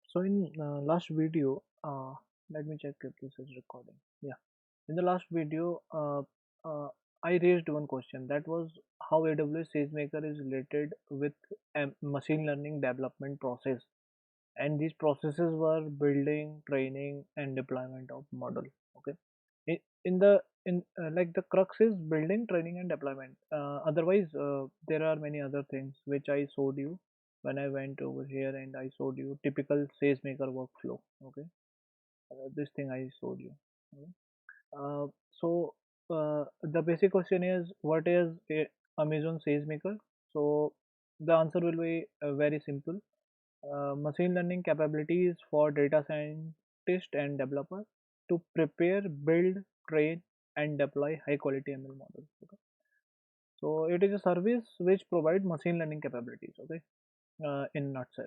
So in last video, let me check if this is recording. Yeah, in the last video, I raised one question, that was how AWS SageMaker is related with a machine learning development process, and these processes were building, training, and deployment of model. Okay, in the in like the crux is building, training, and deployment. Otherwise, there are many other things which I showed you when I went over here, and I showed you typical SageMaker workflow. Okay, this thing I showed you. Okay? So the basic question is, what is Amazon SageMaker? So the answer will be very simple. Machine learning capabilities for data scientists and developers to prepare, build, train, and deploy high quality ML models. Okay? So it is a service which provides machine learning capabilities. Okay, in nutshell.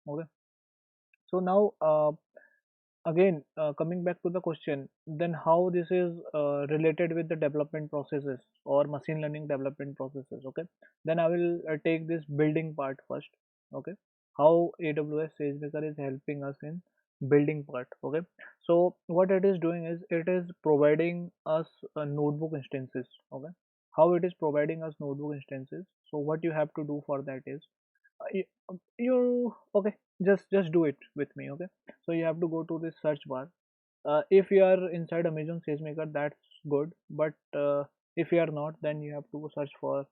Okay. So now again, coming back to the question, then how this is related with the development processes or machine learning development processes. Okay, then I will take this building part first. Okay, how AWS SageMaker is helping us in building part. Okay, so what it is doing is it is providing us notebook instances. Okay, how it is providing us notebook instances. So what you have to do for that is you okay, just do it with me. Okay, so you have to go to this search bar. If you are inside Amazon SageMaker, that's good, but if you are not, then you have to search for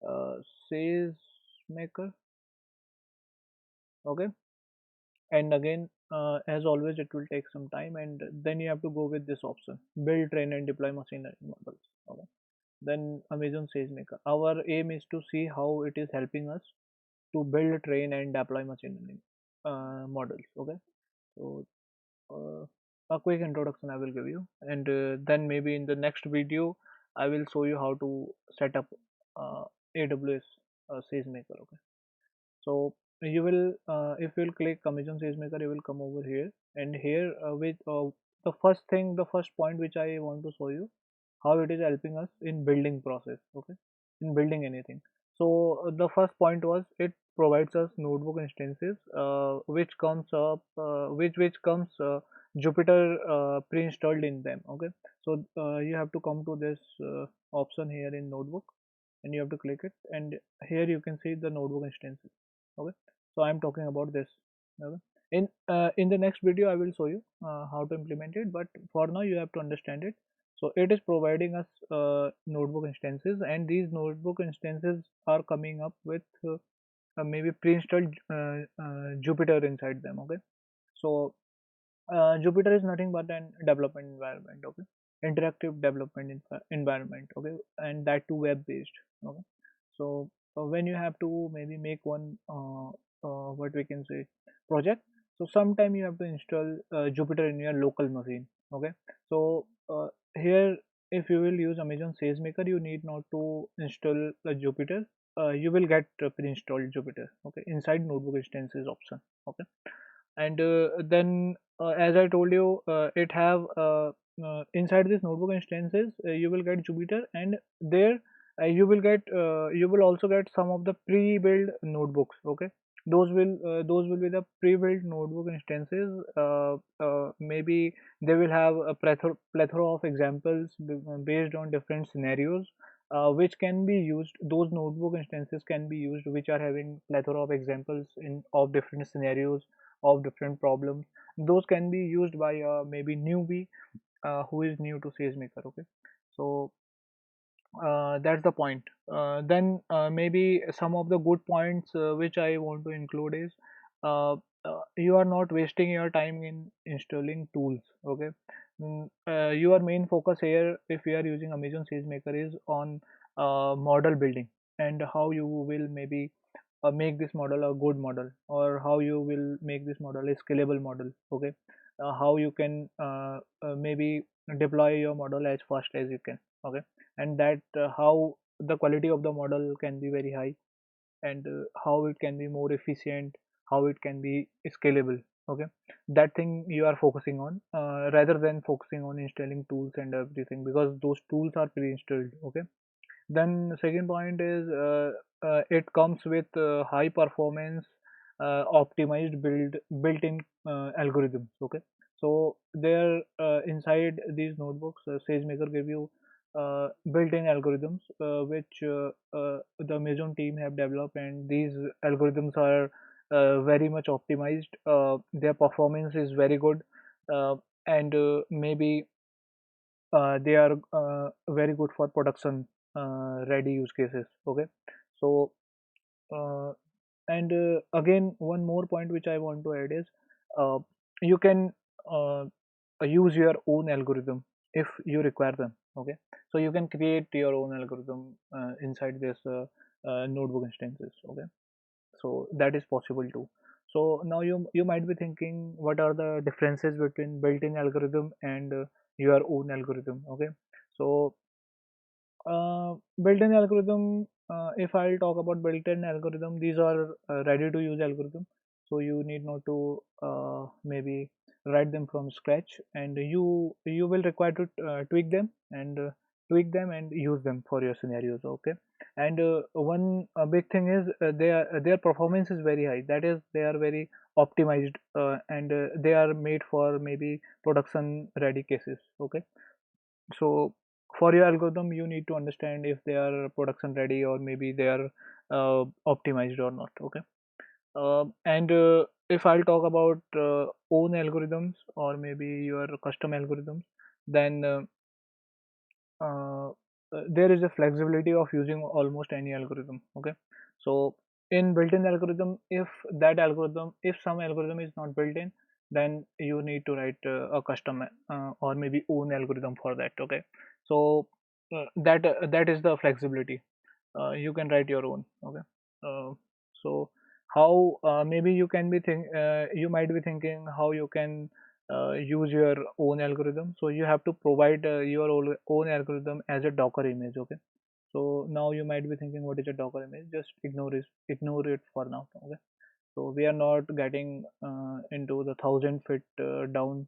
uh, SageMaker. Okay, and again, as always, it will take some time, and then you have to go with this option: build, train, and deploy machine learning models. Okay, then Amazon SageMaker, our aim is to see how it is helping us to build, train, and deploy machine learning models. Okay, so uh, a quick introduction I will give you, and then maybe in the next video I will show you how to set up uh, AWS SageMaker. Okay, so you will if you'll click Amazon SageMaker, you will come over here, and here with the first point which I want to show you, how it is helping us in building process. Okay, in building anything. So the first point was it provides us notebook instances which comes up which comes Jupyter pre-installed in them. Okay, so you have to come to this option here in notebook, and you have to click it, and here you can see the notebook instances. Okay, so I'm talking about this. Okay, in the next video I will show you how to implement it, but for now you have to understand it. So it is providing us notebook instances, and these notebook instances are coming up with maybe pre-installed Jupyter inside them. Okay, so Jupyter is nothing but an development environment. Okay, interactive development environment. Okay, and that too web based. Okay, so when you have to maybe make one what we can say project, so sometime you have to install Jupyter in your local machine. Okay, so here, if you will use Amazon SageMaker, you need not to install Jupyter. You will get pre-installed Jupyter. Okay, inside notebook instances option. Okay, and then as I told you, it have inside this notebook instances, you will get Jupyter, and there you will also get some of the pre-built notebooks. Okay, those will be the pre-built notebook instances. Maybe they will have a plethora of examples based on different scenarios, which can be used. Those notebook instances can be used, which are having plethora of examples in of different scenarios of different problems. Those can be used by maybe newbie who is new to SageMaker. Okay, so that's the point. Then maybe some of the good points which I want to include is uh, you are not wasting your time in installing tools. Okay, your main focus here, if you are using Amazon SageMaker, is on model building, and how you will maybe make this model a good model, or how you will make this model a scalable model. Okay, how you can maybe deploy your model as fast as you can. Okay, and that how the quality of the model can be very high, and how it can be more efficient, how it can be scalable. Okay, that thing you are focusing on rather than focusing on installing tools and everything, because those tools are pre-installed. Okay, then second point is it comes with high performance optimized built-in algorithms. Okay, so there inside these notebooks, SageMaker give you built-in algorithms which the Amazon team have developed, and these algorithms are very much optimized. Their performance is very good, and maybe they are very good for production ready use cases. Okay, so uh, and again, one more point which I want to add is uh, you can uh, use your own algorithm if you require them. Okay, so you can create your own algorithm inside this notebook instances. Okay, so that is possible too. So now you might be thinking, what are the differences between built-in algorithm and your own algorithm? Okay, so built-in algorithm, if I'll talk about built-in algorithm, these are ready-to-use algorithm. So you need not to maybe write them from scratch, and you will require to tweak them and use them for your scenarios. Okay, and one big thing is their performance is very high. That is, they are very optimized, and they are made for maybe production ready cases. Okay, so for your algorithm, you need to understand if they are production ready or maybe they are optimized or not. Okay, and if I'll talk about own algorithms or maybe your custom algorithms, then uh, there is a flexibility of using almost any algorithm. Okay, so in built-in algorithm, if some algorithm is not built in, then you need to write a custom or maybe own algorithm for that. Okay, so that is the flexibility. You can write your own. Okay, uh, so how maybe you might be thinking how you can use your own algorithm. So you have to provide your own algorithm as a Docker image. Okay, so now you might be thinking, what is a Docker image? Just ignore it for now. Okay, so we are not getting into the 1,000 feet down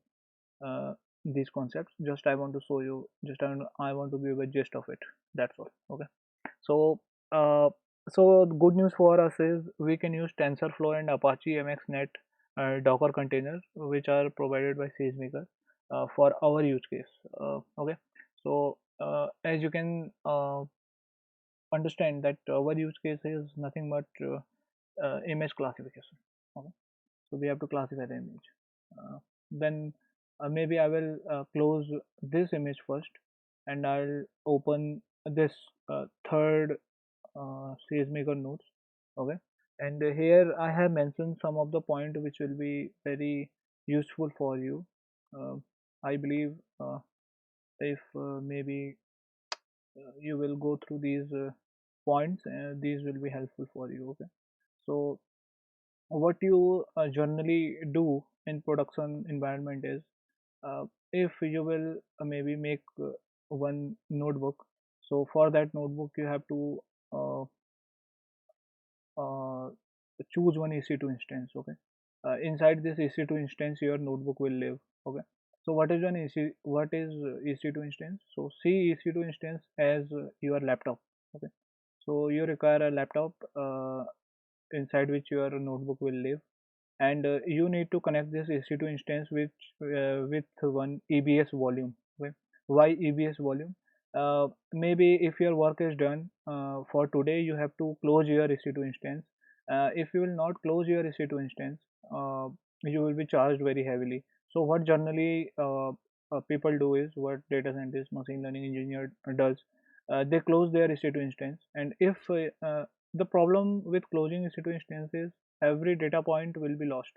uh, these concepts. Just I want to show you, I want to give a gist of it. That's all. Okay, so uh, so the good news for us is we can use TensorFlow and Apache MXNet Docker containers, which are provided by SageMaker for our use case. Okay, so as you can understand that our use case is nothing but image classification. Okay, so we have to classify the image. Then maybe I will close this image first, and I'll open this third SageMaker nodes. Okay, and here I have mentioned some of the point which will be very useful for you. Uh, I believe if maybe you will go through these points, these will be helpful for you. Okay, so what you generally do in production environment is if you will maybe make one notebook. So for that notebook you have to uh, uh, choose one EC2 instance. Okay, inside this EC2 instance your notebook will live. Okay, so what is EC2 instance? So see EC2 instance as your laptop. Okay, so you require a laptop inside which your notebook will live, and you need to connect this EC2 instance with one EBS volume. Okay, why EBS volume? Maybe if your work is done for today, you have to close your EC2 instance. If you will not close your EC2 instance, you will be charged very heavily. So what generally people do is, what data scientist, machine learning engineer does, they close their EC2 instance. And if the problem with closing EC2 instance is every data point will be lost.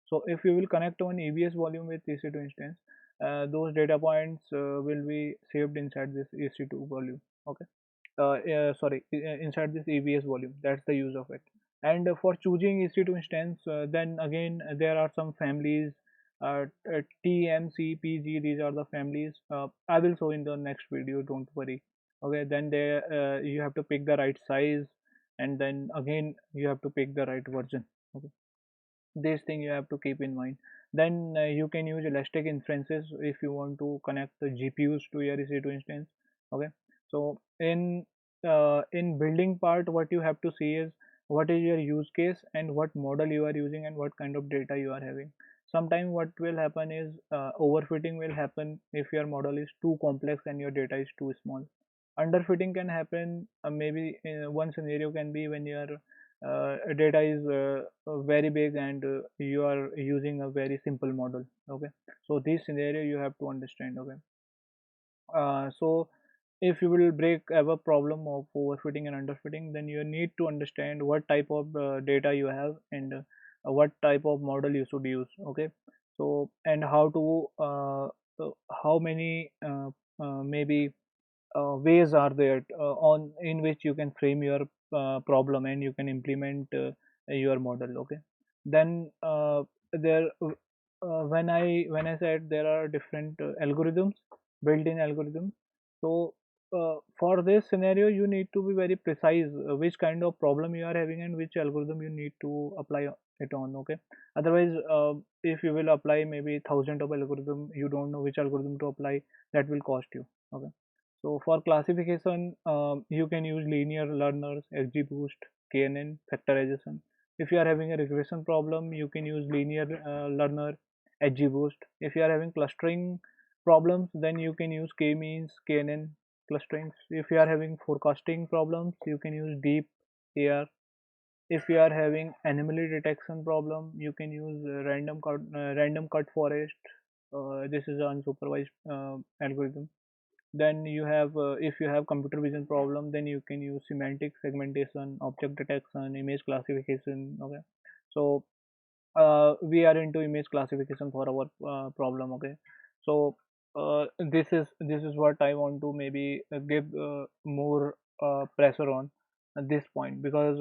So if you will connect one EBS volume with EC2 instance, those data points will be saved inside this EC2 volume. Okay, sorry, inside this EBS volume. That's the use of it. And for choosing EC2 instance, then again there are some families. TMCPG, these are the families. I will show in the next video. Don't worry. Okay, then there you have to pick the right size, and then again you have to pick the right version. Okay, this thing you have to keep in mind. Then you can use elastic inferences if you want to connect the GPUs to your EC2 instance. Okay, so in building part, what you have to see is what is your use case and what model you are using and what kind of data you are having. Sometimes what will happen is overfitting will happen if your model is too complex and your data is too small. Underfitting can happen, maybe one scenario can be when your data is very big and you are using a very simple model. Okay, so this scenario you have to understand. Okay, so if you will break ever problem of overfitting and underfitting, then you need to understand what type of data you have and what type of model you should use. Okay, so and how to how many maybe ways are there on in which you can frame your problem and you can implement your model. Okay, then there when I said there are different algorithms, built-in algorithms. So for this scenario you need to be very precise which kind of problem you are having and which algorithm you need to apply it on. Okay, otherwise if you will apply maybe thousand of algorithm, you don't know which algorithm to apply, that will cost you. Okay, so for classification, you can use linear learners, XGBoost, KNN, factorization. If you are having a regression problem, you can use linear learner, XGBoost. If you are having clustering problems, then you can use K-means, KNN clusterings. If you are having forecasting problems, you can use deep AR. If you are having anomaly detection problem, you can use random cut forest. This is an unsupervised algorithm. Then you have if you have computer vision problem, then you can use semantic segmentation, object detection, image classification. Okay, so we are into image classification for our problem. Okay, so this is what I want to maybe give more pressure on at this point, because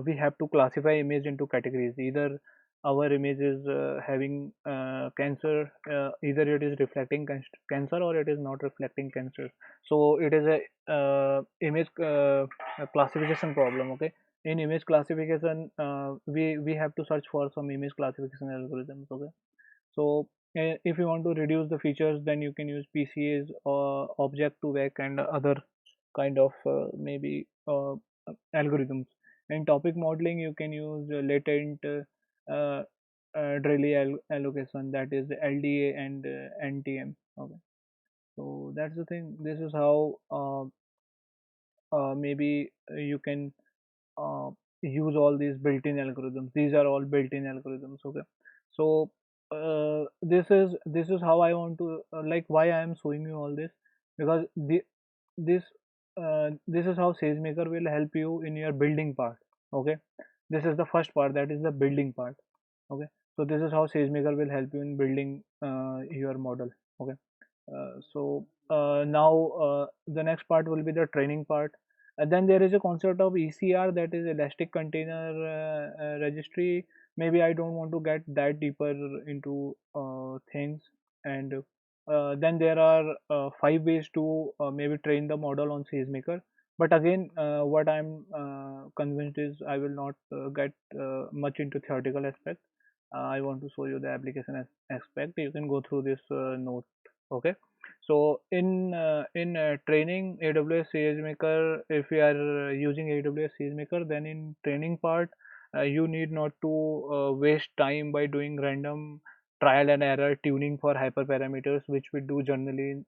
we have to classify image into categories. Either our image is having cancer, either it is reflecting cancer or it is not reflecting cancer. So it is a image classification problem. Okay, in image classification we have to search for some image classification algorithms. Okay, so if you want to reduce the features, then you can use PCAs or object to vec and other kind of maybe algorithms. In topic modeling, you can use latent Drelly allocation, that is LDA and NTM. Okay, so that's the thing. This is how maybe you can uh, use all these built-in algorithms. These are all built-in algorithms. Okay, so this is how I want to like why I am showing you all this, because this this is how SageMaker will help you in your building part. Okay, this is the first part, that is the building part. Okay, so this is how SageMaker will help you in building your model. Okay, now the next part will be the training part. And then there is a concept of ECR, that is Elastic Container Registry. Maybe I don't want to get that deeper into things. And then there are 5 ways to maybe train the model on SageMaker. But again, what I'm convinced is I will not get much into theoretical aspect. I want to show you the application aspect. You can go through this note. Okay, so in training AWS SageMaker, if you are using AWS SageMaker, then in training part you need not to waste time by doing random trial and error tuning for hyperparameters, which we do generally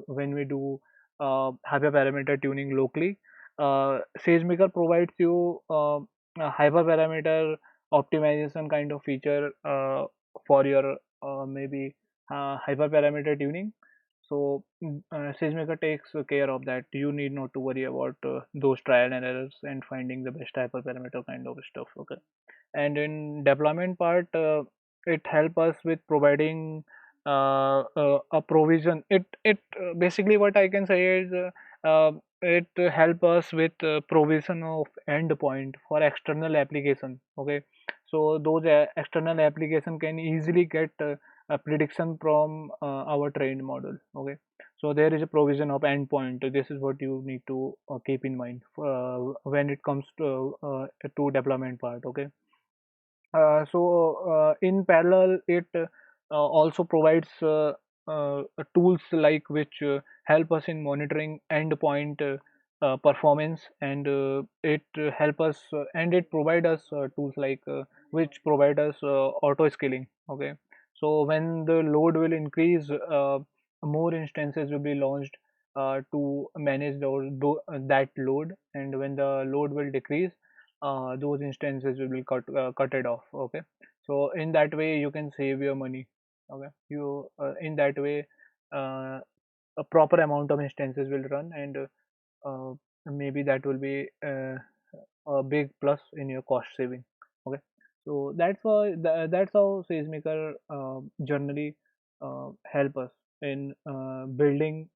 when we do hyperparameter tuning locally. SageMaker provides you a hyperparameter optimization kind of feature for your maybe hyperparameter tuning. So SageMaker takes care of that. You need not to worry about those trial and errors and finding the best hyperparameter kind of stuff. Okay, and in deployment part, it help us with providing a provision. It basically, what I can say is it help us with provision of endpoint for external application. Okay, so those external application can easily get a prediction from our trained model. Okay, so there is a provision of endpoint. This is what you need to keep in mind when it comes to deployment part. Okay, in parallel, it also provides tools like which help us in monitoring endpoint performance, and it help us and it provide us tools like which provide us auto scaling. Okay, so when the load will increase, more instances will be launched to manage that load, and when the load will decrease, those instances will be cut it off. Okay, so in that way you can save your money. Okay, you in that way uh, a proper amount of instances will run, and uh, maybe that will be a big plus in your cost saving. Okay, so that's how SageMaker generally help us in building,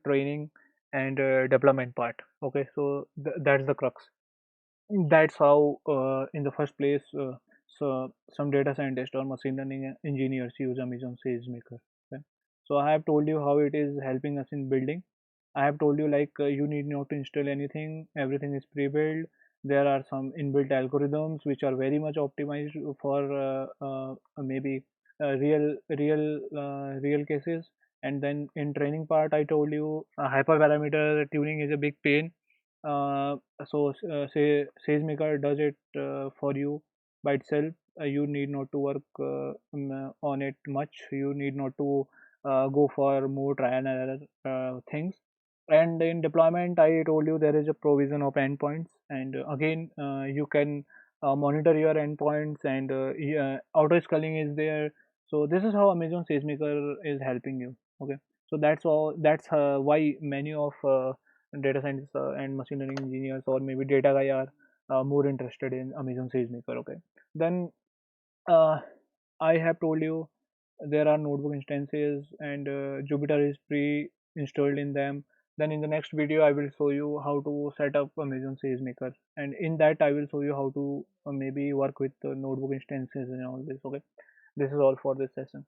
training, and development part. Okay, so that's the crux. That's how in the first place, so some data scientists or machine learning engineers use Amazon SageMaker. Okay? So I have told you how it is helping us in building. I have told you like you need not to install anything, everything is pre-built. There are some inbuilt algorithms which are very much optimized for maybe real cases. And then in training part, I told you hyperparameter tuning is a big pain. Say SageMaker does it for you by itself. You need not to work on it much. You need not to go for more trial and error things. And in deployment, I told you there is a provision of endpoints, and again, you can monitor your endpoints, and yeah, auto scaling is there. So this is how Amazon SageMaker is helping you. Okay, so that's all. That's why many of data scientists and machine learning engineers, or maybe data guy, are more interested in Amazon SageMaker. Okay, then uh, I have told you there are notebook instances, and Jupyter is pre-installed in them. Then in the next video, I will show you how to set up Amazon SageMaker, and in that I will show you how to maybe work with notebook instances and all this. Okay, this is all for this session.